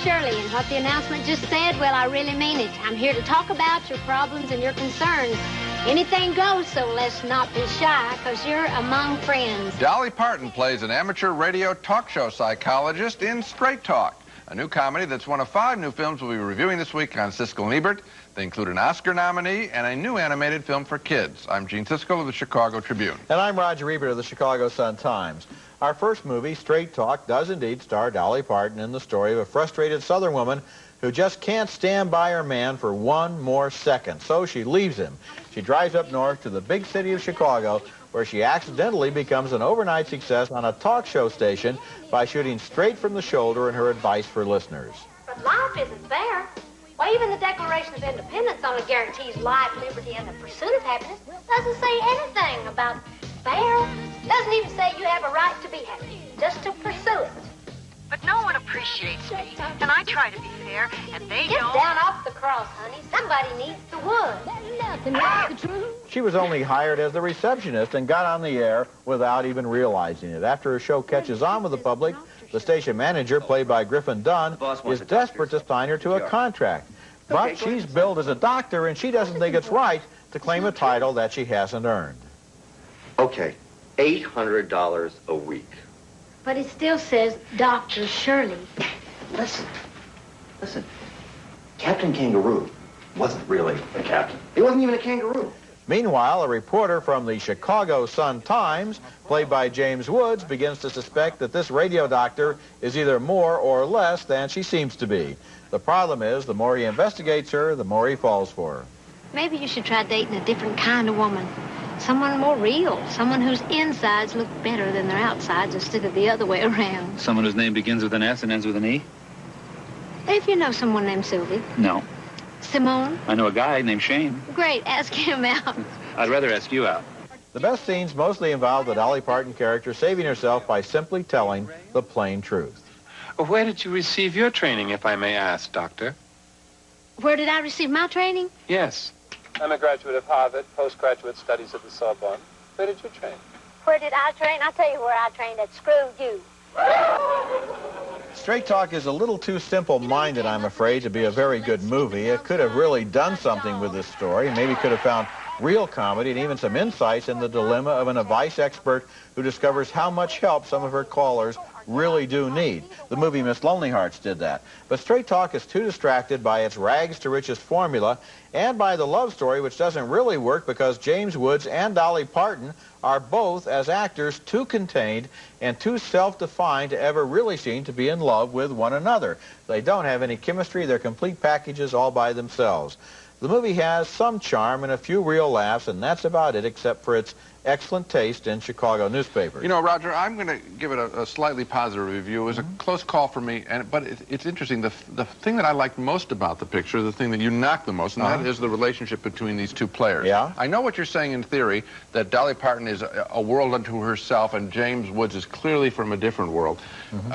Shirley, and what the announcement just said, well, I really mean it. I'm here to talk about your problems and your concerns. Anything goes, so let's not be shy, because you're among friends. Dolly Parton plays an amateur radio talk show psychologist in Straight Talk, a new comedy that's one of 5 new films we'll be reviewing this week on Siskel and Ebert. They include an Oscar nominee and a new animated film for kids. I'm Gene Siskel of the Chicago Tribune. And I'm Roger Ebert of the Chicago Sun-Times. Our first movie, Straight Talk, does indeed star Dolly Parton in the story of a frustrated Southern woman who just can't stand by her man for one more second. So she leaves him. She drives up north to the big city of Chicago, where she accidentally becomes an overnight success on a talk show station by shooting straight from the shoulder in her advice for listeners. But life isn't fair. Why, even the Declaration of Independence only guarantees life, liberty, and the pursuit of happiness. Doesn't say anything about fair. Doesn't even say you have a right to be happy, just to pursue it. But no one appreciates me, and I try to be fair, and they Get don't. down off the cross, honey. Somebody needs the wood. She was only hired as the receptionist and got on the air without even realizing it. After her show catches on with the public, the station manager, played by Griffin Dunn, is desperate to sign her to a contract. But she's billed as a doctor, and she doesn't think it's right to claim a title that she hasn't earned. Okay, $800 a week. But it still says Dr. Shirley. Listen. Captain Kangaroo wasn't really a captain. He wasn't even a kangaroo. Meanwhile, a reporter from the Chicago Sun-Times, played by James Woods, begins to suspect that this radio doctor is either more or less than she seems to be. The problem is, the more he investigates her, the more he falls for her. Maybe you should try dating a different kind of woman. Someone more real. Someone whose insides look better than their outsides instead of the other way around. Someone whose name begins with an S and ends with an E? If you know someone named Sylvie. No. Simone? I know a guy named Shane. Great, ask him out. I'd rather ask you out. The best scenes mostly involve the Dolly Parton character saving herself by simply telling the plain truth. Where did you receive your training, if I may ask, Doctor? Where did I receive my training? Yes. I'm a graduate of Harvard, postgraduate studies at the Sorbonne. Where did you train? Where did I train? I'll tell you where I trained at Screw You. Straight Talk is a little too simple-minded, I'm afraid, to be a very good movie. It could have really done something with this story. Maybe could have found real comedy and even some insights in the dilemma of an advice expert who discovers how much help some of her callers really do need. The movie Miss Lonely Hearts did that. But Straight Talk is too distracted by its rags-to-riches formula and by the love story, which doesn't really work because James Woods and Dolly Parton are both, as actors, too contained and too self-defined to ever really seem to be in love with one another. They don't have any chemistry. They're complete packages all by themselves. The movie has some charm and a few real laughs, and that's about it, except for its excellent taste in Chicago newspapers. You know, Roger, I'm going to give it a slightly positive review. It was a close call for me, but it's interesting. The thing that I liked most about the picture, the thing that you knocked the most, and that is the relationship between these two players. Yeah? I know what you're saying in theory, that Dolly Parton is a world unto herself, and James Woods is clearly from a different world.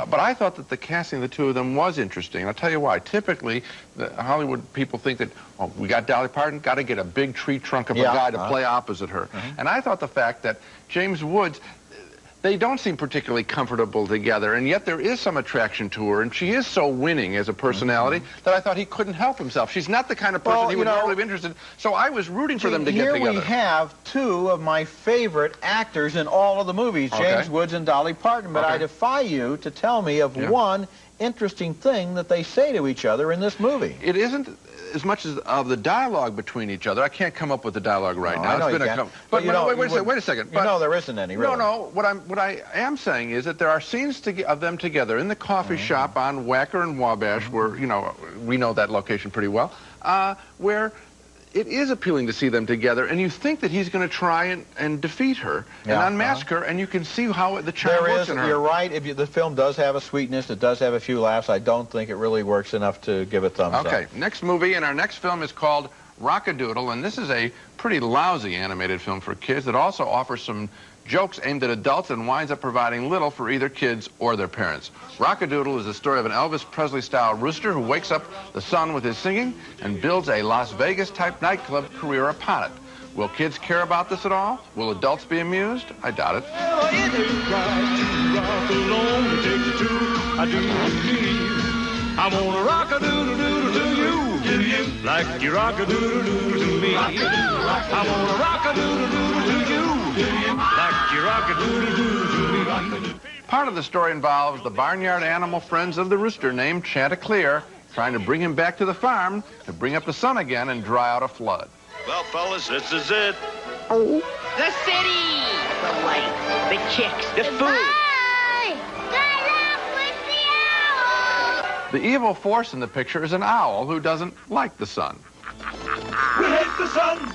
But I thought that the casting of the two of them was interesting. I'll tell you why. Typically, the Hollywood people think that, oh, we got Dolly Parton, got to get a big tree trunk of a guy to play opposite her. And I thought the fact that James Woods, they don't seem particularly comfortable together, and yet there is some attraction to her, and she is so winning as a personality that I thought he couldn't help himself. She's not the kind of person he would normally be interested in, so I was rooting for them to get together. Here we have two of my favorite actors in all of the movies, James Woods and Dolly Parton, but I defy you to tell me of one interesting thing that they say to each other in this movie. It isn't as much as of the dialogue between each other. I can't come up with the dialogue right now. I know it's been you can't. But wait a second. You know there isn't any, really. No. What I am saying is that there are scenes of them together in the coffee shop on Wacker and Wabash, where, you know, we know that location pretty well, where it is appealing to see them together, and you think that he's going to try and defeat her and unmask her, and you can see how the charm works in her. You're right. The film does have a sweetness. It does have a few laughs. I don't think it really works enough to give a thumbs up. Okay, next movie, and our next film is called Rock-a-Doodle, and this is a pretty lousy animated film for kids that also offers some jokes aimed at adults and winds up providing little for either kids or their parents. Rock-a-Doodle is the story of an Elvis Presley-style rooster who wakes up the sun with his singing and builds a Las Vegas-type nightclub career upon it. Will kids care about this at all? Will adults be amused? I doubt it. I'm gonna rock-a-doodle-doodle to you, like you rock-a-doodle-doodle to me. I'm gonna rock-a-doodle-doodle to you, like you rock-a-doodle-doodle to me. Part of the story involves the barnyard animal friends of the rooster named Chanticleer trying to bring him back to the farm to bring up the sun again and dry out a flood. Well, fellas, this is it. The city, the lights, the chicks, the food. The evil force in the picture is an owl who doesn't like the sun. We hate the sun,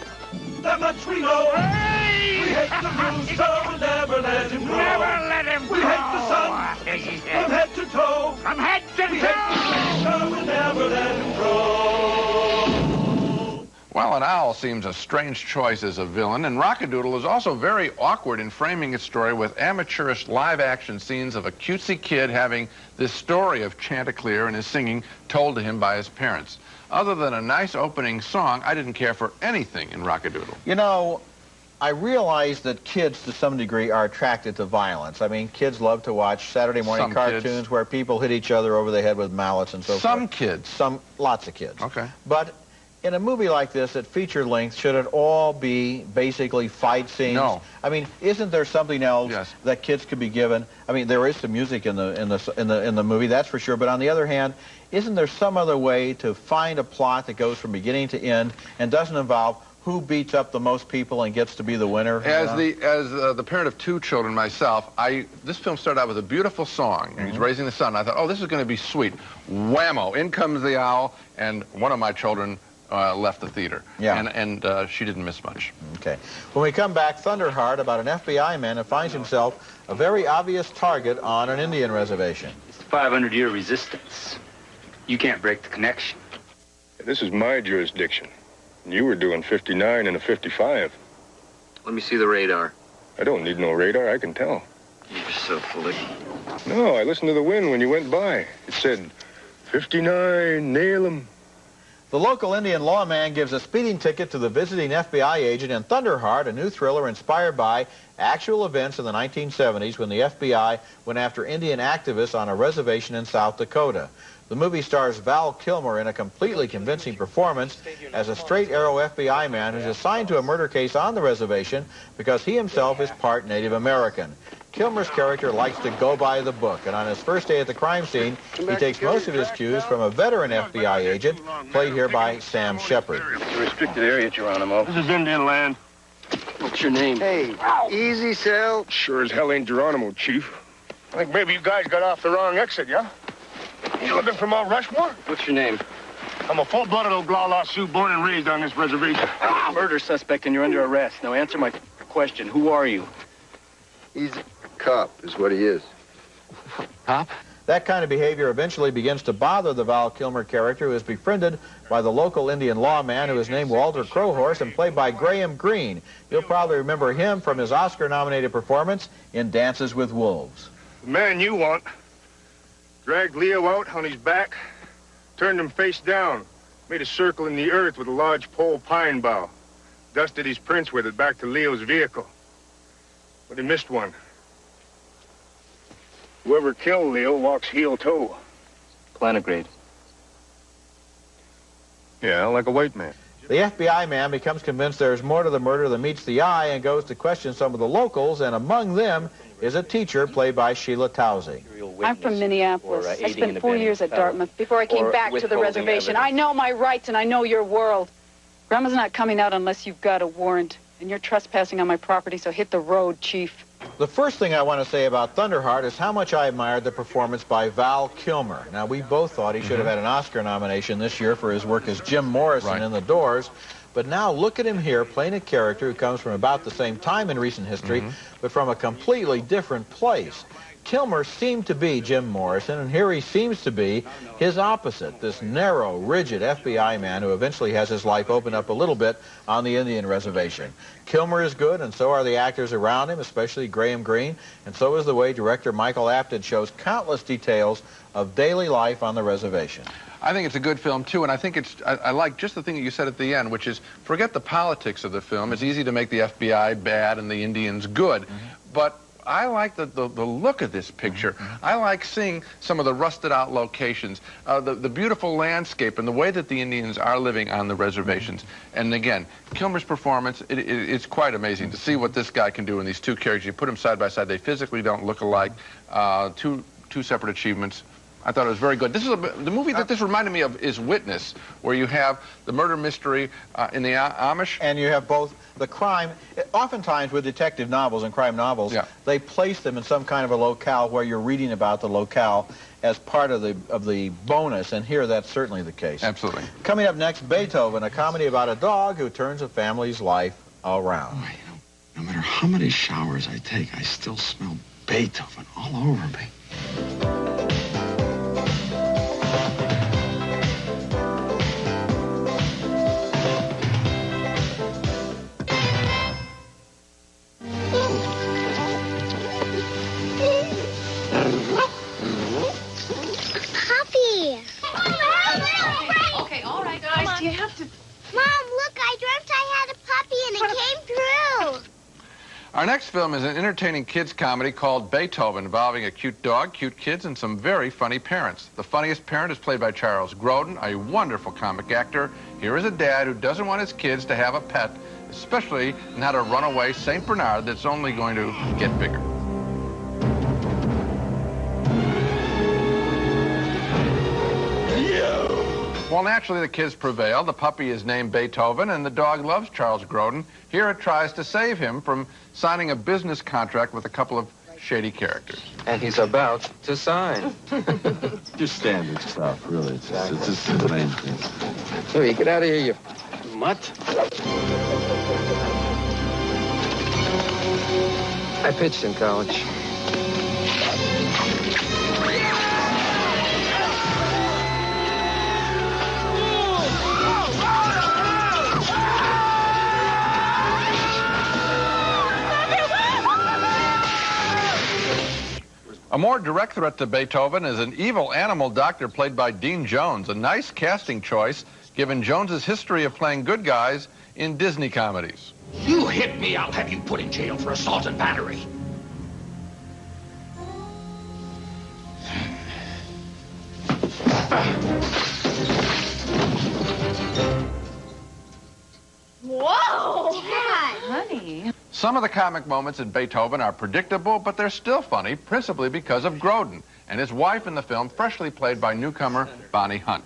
that much we know. Hey! We hate the rooster, we'll never let him grow. Never let him grow. We hate the sun, from head to toe. From head to toe. We hate the rooster, we'll never let him grow. Well, an owl seems a strange choice as a villain, and Rock-a-Doodle is also very awkward in framing its story with amateurish live-action scenes of a cutesy kid having this story of Chanticleer and his singing told to him by his parents. Other than a nice opening song, I didn't care for anything in Rock-a-Doodle. You know, I realize that kids, to some degree, are attracted to violence. I mean, kids love to watch Saturday morning cartoons where people hit each other over the head with mallets and so forth. Some kids. Lots of kids. Okay. But in a movie like this, at feature length, should it all be basically fight scenes? No. I mean, isn't there something else Yes. that kids could be given? I mean, there is some music in the movie, that's for sure. But on the other hand, isn't there some other way to find a plot that goes from beginning to end and doesn't involve who beats up the most people and gets to be the winner? As the parent of two children myself, this film started out with a beautiful song. He's raising the sun. I thought, oh, this is going to be sweet. Whammo! In comes the owl, and one of my children left the theater. Yeah. And she didn't miss much. Okay. When we come back, Thunderheart, about an FBI man who finds himself a very obvious target on an Indian reservation. It's 500-year resistance. You can't break the connection. This is my jurisdiction. You were doing 59 and a 55. Let me see the radar. I don't need no radar, I can tell. You're so full of... No, I listened to the wind when you went by. It said, 59, nail 'em. The local Indian lawman gives a speeding ticket to the visiting FBI agent in Thunderheart, a new thriller inspired by actual events in the 1970s when the FBI went after Indian activists on a reservation in South Dakota. The movie stars Val Kilmer in a completely convincing performance as a straight-arrow FBI man who's assigned to a murder case on the reservation because he himself is part Native American. Kilmer's character likes to go by the book, and on his first day at the crime scene, he takes most of his cues from a veteran FBI agent, played here by Sam Shepard. It's a restricted area, Geronimo. This is Indian land. What's your name? Hey, easy, Sal. Sure as hell ain't Geronimo, Chief. I think maybe you guys got off the wrong exit, yeah? You looking for Mount Rushmore? What's your name? I'm a full-blooded Oglala Sioux, born and raised on this reservation. Murder suspect, and you're under arrest. Now answer my question. Who are you? He's a cop, is what he is. Cop? That kind of behavior eventually begins to bother the Val Kilmer character, who is befriended by the local Indian lawman who is named Walter Crowhorse and played by Graham Greene. You'll probably remember him from his Oscar-nominated performance in Dances with Wolves. The man you want dragged Leo out on his back, turned him face down, made a circle in the earth with a large pole pine bough, dusted his prints with it back to Leo's vehicle. But he missed one. Whoever killed Leo walks heel-toe. Plantigrade. Yeah, like a white man. The FBI man becomes convinced there is more to the murder than meets the eye and goes to question some of the locals, and among them is a teacher played by Sheila Tousey. I'm from Minneapolis. I spent 4 years at Dartmouth before I came back to the reservation. I know my rights and I know your world. Grandma's not coming out unless you've got a warrant, and you're trespassing on my property, so hit the road, Chief. The first thing I want to say about Thunderheart is how much I admired the performance by Val Kilmer. Now, we both thought he should have had an Oscar nomination this year for his work as Jim Morrison in The Doors, But now look at him here playing a character who comes from about the same time in recent history, but from a completely different place. Kilmer seemed to be Jim Morrison, and here he seems to be his opposite, this narrow, rigid FBI man who eventually has his life open up a little bit on the Indian reservation. Kilmer is good, and so are the actors around him, especially Graham Greene, and so is the way director Michael Apted shows countless details of daily life on the reservation. I think it's a good film, too, and I think I like just the thing that you said at the end, which is, forget the politics of the film. It's easy to make the FBI bad and the Indians good, but I like the look of this picture. I like seeing some of the rusted-out locations, the beautiful landscape, and the way that the Indians are living on the reservations. And again, Kilmer's performance, it's quite amazing to see what this guy can do in these two characters. You put them side by side, they physically don't look alike. Two separate achievements. I thought it was very good. This is the movie that this reminded me of is Witness, where you have the murder mystery in the Amish. And you have both the crime. Oftentimes with detective novels and crime novels, they place them in some kind of a locale where you're reading about the locale as part of the bonus, and here that's certainly the case. Absolutely. Coming up next, Beethoven, a comedy about a dog who turns a family's life around. Boy, no matter how many showers I take, I still smell Beethoven all over me. Our next film is an entertaining kids comedy called Beethoven, involving a cute dog, cute kids, and some very funny parents. The funniest parent is played by Charles Grodin, a wonderful comic actor. Here is a dad who doesn't want his kids to have a pet, especially not a runaway St. Bernard that's only going to get bigger. Well, naturally, the kids prevail. The puppy is named Beethoven, and the dog loves Charles Grodin. Here it tries to save him from signing a business contract with a couple of shady characters. And he's about to sign. Just standard stuff, really. It's just the main thing. Louis, get out of here, you mutt. I pitched in college. A more direct threat to Beethoven is an evil animal doctor played by Dean Jones, a nice casting choice given Jones's history of playing good guys in Disney comedies. You hit me, I'll have you put in jail for assault and battery. Whoa! Dad! Honey. Some of the comic moments in Beethoven are predictable, but they're still funny, principally because of Grodin and his wife in the film, freshly played by newcomer Bonnie Hunt.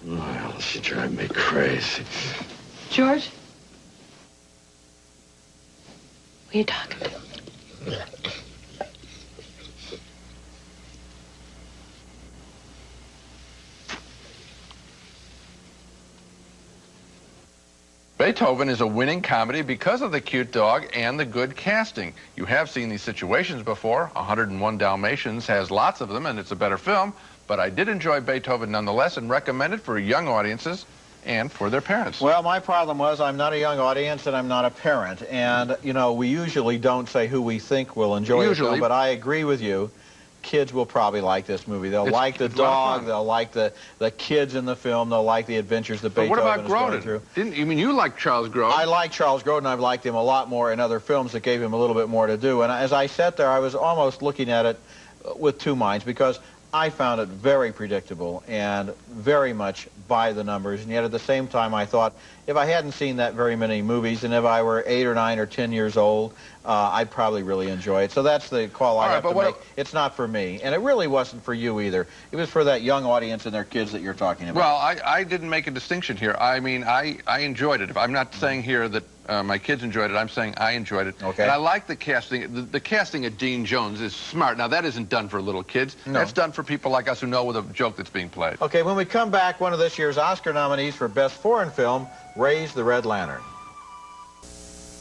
Well, she drives me crazy. George? Who are you talking to? Beethoven is a winning comedy because of the cute dog and the good casting. You have seen these situations before. 101 Dalmatians has lots of them, and it's a better film. But I did enjoy Beethoven nonetheless and recommend it for young audiences and for their parents. Well, my problem was I'm not a young audience and I'm not a parent. And, you know, we usually don't say who we think will enjoy the film, but I agree with you. Kids will probably like this movie. They'll like the dog. They'll like the kids in the film. They'll like the adventures that Beethoven is going through. You mean you like Charles Grodin? I like Charles Grodin. I've liked him a lot more in other films that gave him a little bit more to do. And as I sat there, I was almost looking at it with two minds, because I found it very predictable and very much by the numbers. And yet at the same time, I thought, if I hadn't seen that very many movies, and if I were 8 or 9 or 10 years old, I'd probably really enjoy it. So that's the call I have to make. It's not for me. And it really wasn't for you either. It was for that young audience and their kids that you're talking about. Well, I didn't make a distinction here. I mean, I enjoyed it. I'm not saying here that My kids enjoyed it. I'm saying I enjoyed it. Okay. And I like the casting. The casting of Dean Jones is smart. Now, that isn't done for little kids. No. That's done for people like us who know the joke that's being played. Okay, when we come back, one of this year's Oscar nominees for Best Foreign Film, Raise the Red Lantern.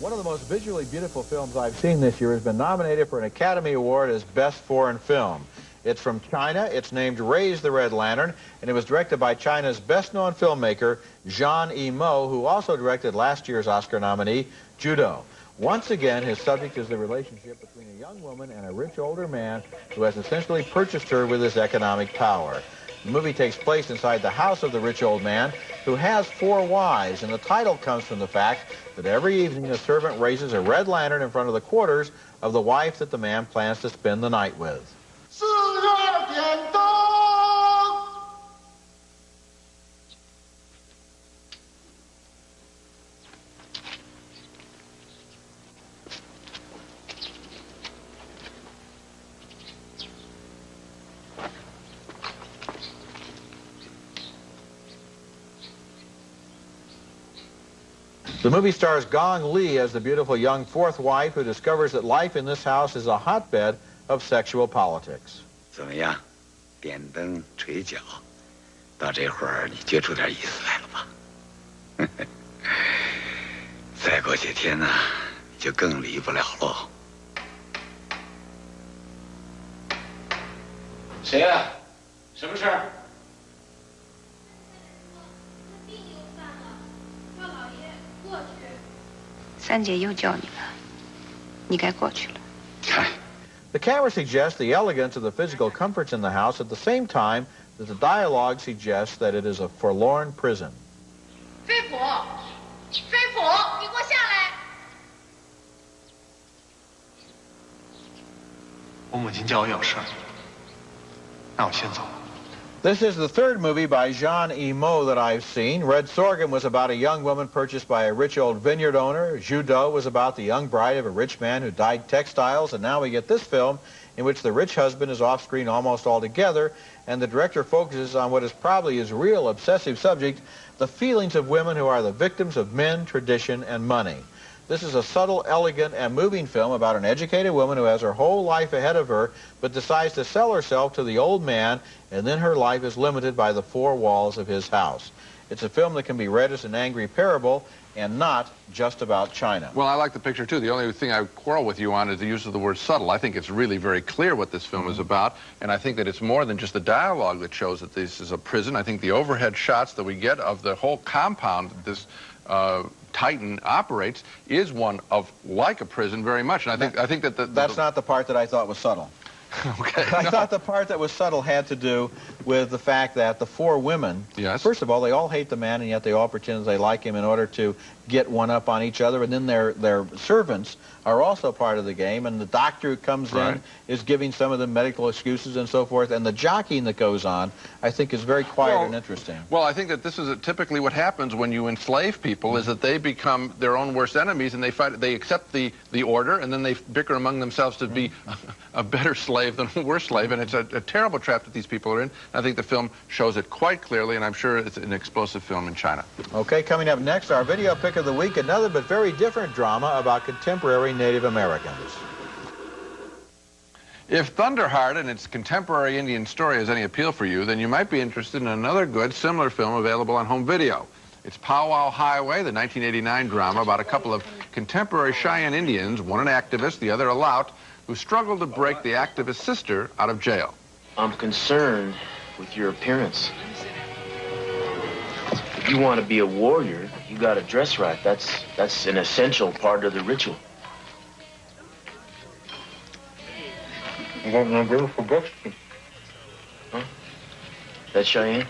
One of the most visually beautiful films I've seen this year has been nominated for an Academy Award as Best Foreign Film. It's from China. It's named Raise the Red Lantern, and it was directed by China's best-known filmmaker, Zhang Yimou, who also directed last year's Oscar nominee, Judo. Once again, his subject is the relationship between a young woman and a rich older man who has essentially purchased her with his economic power. The movie takes place inside the house of the rich old man, who has 4 wives, and the title comes from the fact that every evening a servant raises a red lantern in front of the quarters of the wife that the man plans to spend the night with. The movie stars Gong Li as the beautiful young 4th wife who discovers that life in this house is a hotbed of sexual politics. 怎么样？点灯捶脚，到这会儿你觉出点意思来了吧？再过些天呢，你就更离不了喽。谁呀？什么事儿？ 三姐又叫你了，你该过去了。 The camera suggests the elegance of the physical comforts in the house at the same time that the dialogue suggests that it is a forlorn prison. 飞虎，飞虎，你给我下来！我母亲叫我有事儿，那我先走。 This is the 3rd movie by Zhang Yimou that I've seen. Red Sorghum was about a young woman purchased by a rich old vineyard owner. Judo was about the young bride of a rich man who dyed textiles. And now we get this film in which the rich husband is off screen almost altogether, and the director focuses on what is probably his real obsessive subject, the feelings of women who are the victims of men, tradition, and money. This is a subtle, elegant, and moving film about an educated woman who has her whole life ahead of her, but decides to sell herself to the old man, and then her life is limited by the 4 walls of his house. It's a film that can be read as an angry parable and not just about China. Well, I like the picture, too. The only thing I quarrel with you on is the use of the word subtle. I think it's really very clear what this film is about, and I think that it's more than just the dialogue that shows that this is a prison. I think the overhead shots that we get of the whole compound that this Titan operates is one of like a prison very much, and I think that that's not the part that I thought was subtle. Okay. I thought the part that was subtle had to do with the fact that the 4 women, first of all, they all hate the man, and yet they all pretend they like him in order to get one up on each other, and then their servants are also part of the game, and the doctor who comes in is giving some of them medical excuses and so forth, and the jockeying that goes on, I think, is very quiet and interesting. Well, I think that this is typically what happens when you enslave people, is that they become their own worst enemies, and they accept the order, and then they bicker among themselves to be a better slave than a worse slave, and it's a terrible trap that these people are in. I think the film shows it quite clearly, and I'm sure it's an explosive film in China. Okay, coming up next, our video pick of the week, another but very different drama about contemporary Native Americans. If Thunderheart and its contemporary Indian story has any appeal for you, then you might be interested in another good, similar film available on home video. It's Powwow Highway, the 1989 drama about a couple of contemporary Cheyenne Indians, one an activist, the other a lout, who struggled to break the activist's sister out of jail. I'm concerned with your appearance. If you want to be a warrior, you got to dress right. That's an essential part of the ritual. I got no bird for buckskin. Huh? That's Cheyenne?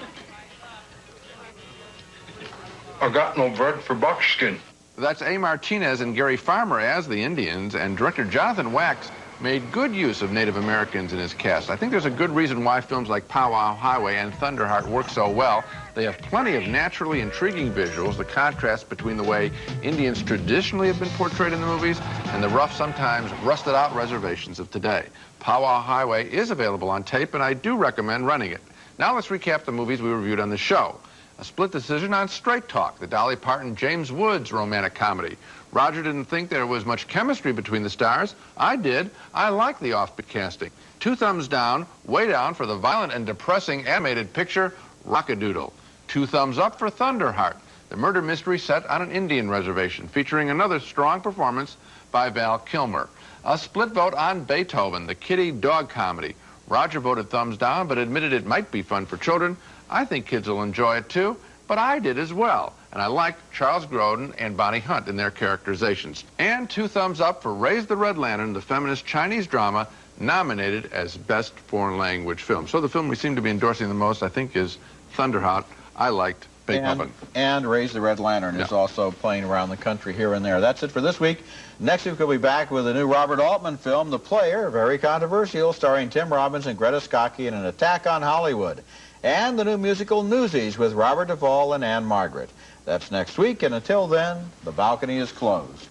I got no bird for buckskin. That's A. Martinez and Gary Farmer as the Indians, and director Jonathan Wax made good use of Native Americans in his cast. I think there's a good reason why films like Powwow Highway and Thunderheart work so well. They have plenty of naturally intriguing visuals, the contrast between the way Indians traditionally have been portrayed in the movies and the rough, sometimes rusted-out reservations of today. Powwow Highway is available on tape, and I do recommend renting it. Now let's recap the movies we reviewed on the show. A split decision on Straight Talk, the Dolly Parton-James Woods romantic comedy. Roger didn't think there was much chemistry between the stars. I did. I like the offbeat casting. 2 thumbs down, way down for the violent and depressing animated picture Rock-a-Doodle. 2 thumbs up for Thunderheart, the murder mystery set on an Indian reservation, featuring another strong performance by Val Kilmer. A split vote on Beethoven, the kitty dog comedy. Roger voted thumbs down, but admitted it might be fun for children. I think kids will enjoy it too, but I did as well. And I liked Charles Grodin and Bonnie Hunt in their characterizations. And 2 thumbs up for Raise the Red Lantern, the feminist Chinese drama, nominated as Best Foreign Language Film. So the film we seem to be endorsing the most, I think, is Thunderheart. I liked Beethoven. And Raise the Red Lantern is also playing around the country here and there. That's it for this week. Next week we'll be back with a new Robert Altman film, The Player, very controversial, starring Tim Robbins and Greta Scacchi in an attack on Hollywood. And the new musical Newsies with Robert Duvall and Anne Margaret. That's next week, and until then, the balcony is closed.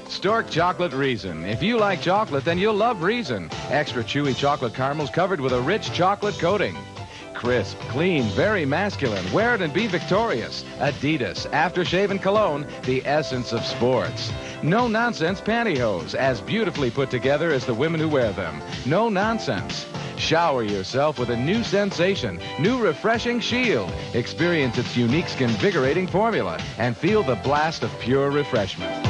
Stork Chocolate Reason. If you like chocolate, then you'll love Reason. Extra chewy chocolate caramels covered with a rich chocolate coating. Crisp, clean, very masculine. Wear it and be victorious. Adidas, aftershave and cologne, the essence of sports. No nonsense pantyhose, as beautifully put together as the women who wear them. No nonsense. Shower yourself with a new sensation, new refreshing Shield. Experience its unique skin-vigorating formula and feel the blast of pure refreshment.